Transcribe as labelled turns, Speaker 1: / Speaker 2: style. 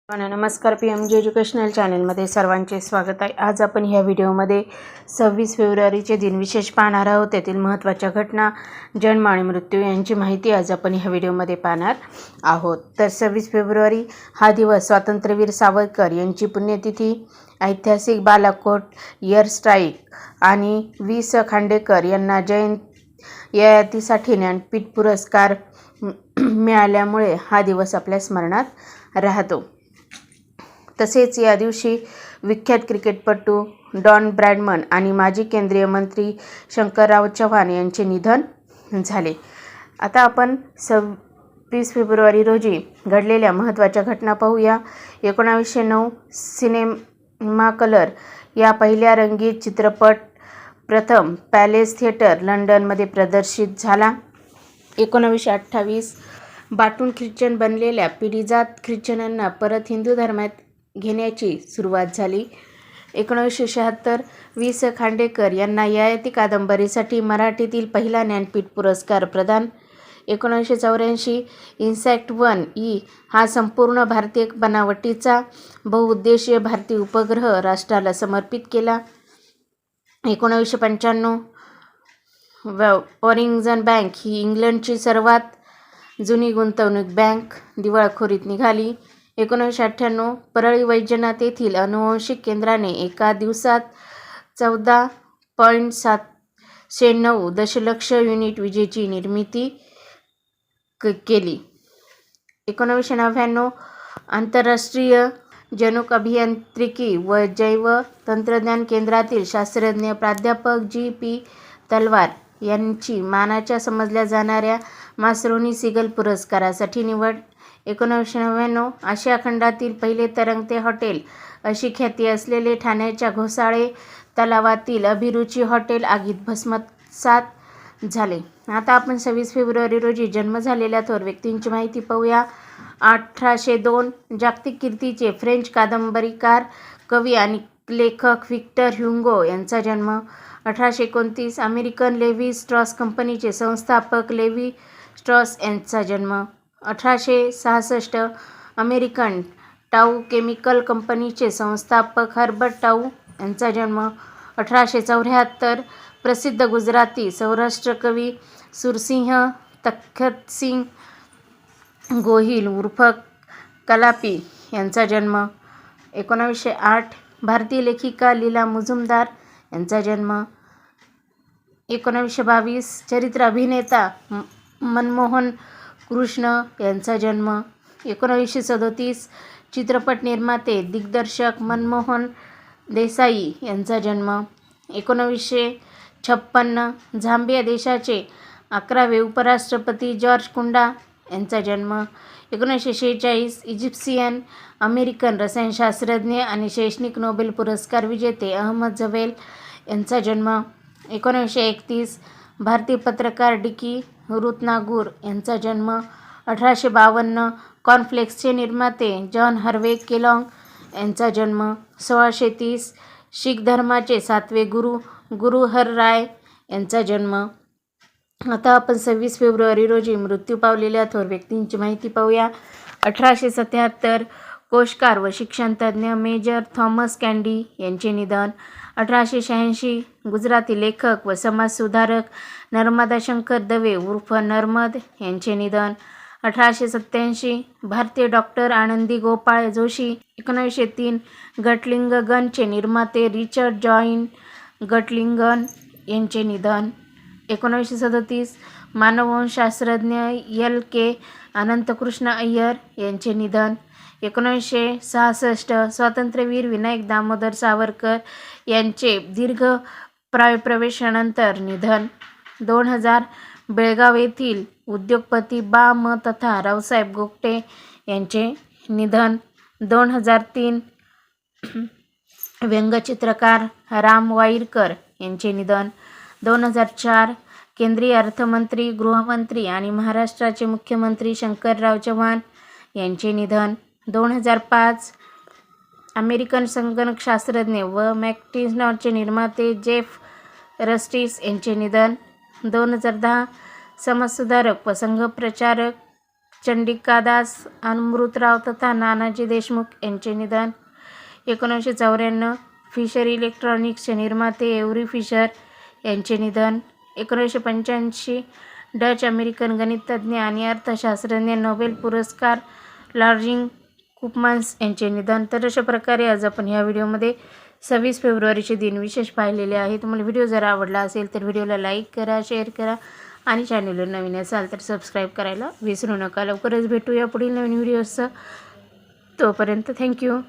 Speaker 1: नमस्कार, PMG educational चॅनलमध्ये सर्वांचे स्वागत आहे. आज आपण ह्या व्हिडिओमध्ये 26 फेब्रुवारीचे दिनविशेष पाहणार आहोत. त्यातील महत्त्वाच्या घटना, जन्म आणि मृत्यू यांची माहिती आज आपण ह्या व्हिडिओमध्ये पाहणार आहोत. तर 26 फेब्रुवारी हा दिवस स्वातंत्र्यवीर सावरकर यांची पुण्यतिथी, ऐतिहासिक बालाकोट एअर स्ट्राईक आणि वि.स. खांडेकर यांना ययातीसाठी ज्ञानपीठ पुरस्कार मिळाल्यामुळे हा दिवस आपल्या स्मरणात राहतो. तसेच या दिवशी विख्यात क्रिकेटपटू डॉन ब्रॅडमन आणि माजी केंद्रीय मंत्री शंकरराव चव्हाण यांचे निधन झाले. आता आपण 26 फेब्रुवारी रोजी घडलेल्या महत्त्वाच्या घटना पाहूया. 1909 सिनेमा कलर या पहिल्या रंगीत चित्रपट प्रथम पॅलेस थिएटर लंडनमध्ये प्रदर्शित झाला. 1928 बाटून ख्रिश्चन बनलेल्या पिढीजात ख्रिश्चनांना परत हिंदू धर्मात घेण्याची सुरुवात झाली. 1976 वि.स. खांडेकर यांना ययाती कादंबरीसाठी मराठीतील पहिला ज्ञानपीठ पुरस्कार प्रदान. 1984 इन्सॅट-1 ई हा संपूर्ण भारतीय बनावटीचा बहुउद्देशीय भारतीय उपग्रह राष्ट्राला समर्पित केला. 1995 वॉरिंग्टन बँक ही इंग्लंडची सर्वात जुनी गुंतवणूक बँक दिवाळखोरीत निघाली. 1998 परळी वैजनाथ येथील अनुवांशिक केंद्राने एका दिवसात 14.96 दशलक्ष युनिट विजेची निर्मिती केली. 1999 आंतरराष्ट्रीय जनुक अभियांत्रिकी व जैव तंत्रज्ञान केंद्रातील शास्त्रज्ञ प्राध्यापक G.P. तलवार यांची मानाच्या समजल्या जाणाऱ्या मासरोनी सिगल पुरस्कारासाठी निवड. 1999 आशिया खंडातील पहिले तरंगते हॉटेल अशी ख्याती असलेले ठाण्याच्या घोसाळे तलावातील अभिरुची हॉटेल आगीत भस्मसात झाले. आता आपण 26 फेब्रुवारी रोजी जन्म झालेल्या थोर व्यक्तींची माहिती पाहूया. 1802 जागतिक कीर्तीचे फ्रेंच कादंबरीकार, कवी आणि लेखक व्हिक्टर ह्युगो यांचा जन्म. 1829 अमेरिकन लेव्ही स्ट्रॉस कंपनीचे संस्थापक लेव्ही स्ट्रॉस यांचा जन्म. 1866 अमेरिकन टाऊ केमिकल कंपनीचे संस्थापक हर्बर्ट टाऊ यांचा जन्म. 1874 प्रसिद्ध गुजराती सौराष्ट्र कवी सुरसिंह तखतसिंग गोहिल उर्फ कलापी यांचा जन्म. 1908 भारतीय लेखिका लीला मुजुमदार यांचा जन्म. 1922 चरित्र अभिनेता मनमोहन कृष्ण यांचा जन्म. 1937 चित्रपट निर्माते दिग्दर्शक मनमोहन देसाई यांचा जन्म. 1956 झांबिया देशाचे 11वे उपराष्ट्रपती जॉर्ज कुंडा यांचा जन्म. 1946 इजिप्शियन अमेरिकन रसायनशास्त्रज्ञ आणि शैक्षणिक नोबेल पुरस्कार विजेते अहमद झवेल यांचा जन्म. 1931 भारतीय पत्रकार डिकी रुतनागूर यांचा जन्म. 1852 कॉर्नफ्लेक्सचे निर्माते जॉन हार्वे केलॉग यांचा जन्म. 1630 शीख धर्माचे 7वे गुरु गुरु हर राय यांचा जन्म. आता आपण 26 फेब्रुवारी रोजी मृत्यू पावलेल्या थोर व्यक्तींची माहिती पाहूया. 1877 कोशकार व शिक्षणतज्ज्ञ मेजर थॉमस कॅन्डी यांचे निधन. 1886 गुजराती लेखक व समाजसुधारक नर्मदा शंकर दवे उर्फ नर्मद यांचे निधन. 1887 भारतीय डॉक्टर आनंदी गोपाळ जोशी. 1903 गटलिंगगनचे निर्माते रिचर्ड जॉइन गटलिंगन यांचे निधन. 1937 मानववंशशास्त्रज्ञ L.K. अनंतकृष्ण अय्यर यांचे निधन. 1966 स्वातंत्र्यवीर विनायक दामोदर सावरकर यांचे दीर्घ प्रवेशानंतर निधन. 2000 बेळगाव येथील उद्योगपती बा. म. तथा रावसाहेब गोगटे यांचे निधन. 2003 व्यंगचित्रकार राम वाईरकर यांचे निधन. 2004 केंद्रीय अर्थमंत्री, गृहमंत्री आणि महाराष्ट्राचे मुख्यमंत्री शंकरराव चव्हाण यांचे निधन. 2005 अमेरिकन संगणकशास्त्रज्ञ व मॅकिन्टॉशचे निर्माते जेफ रस्टिस यांचे निधन. 2010 समाजसुधारक व संघप्रचारक चंडिकादास अमृतराव तथा नानाजी देशमुख यांचे निधन. 1994 फिशर इलेक्ट्रॉनिक्सचे निर्माते एव्हरी फिशर यांचे निधन. 1985 डच अमेरिकन गणितज्ञ आणि अर्थशास्त्रज्ञ नोबेल पुरस्कार लॉर्जिंग कुपमान्स यांचे निधन. तर अशा प्रकारे आज आपण ह्या व्हिडिओमध्ये 26 फेब्रुवारीचे दिनविशेष पाहिलेले आहे. तुम्हाला व्हिडिओ जर आवडला असेल तर व्हिडिओला लाईक करा, शेअर करा आणि चॅनलवर नवीन असाल तर सबस्क्राईब करायला विसरू नका. लवकरच भेटूया पुढील नवीन व्हिडिओसह. तोपर्यंत थँक्यू.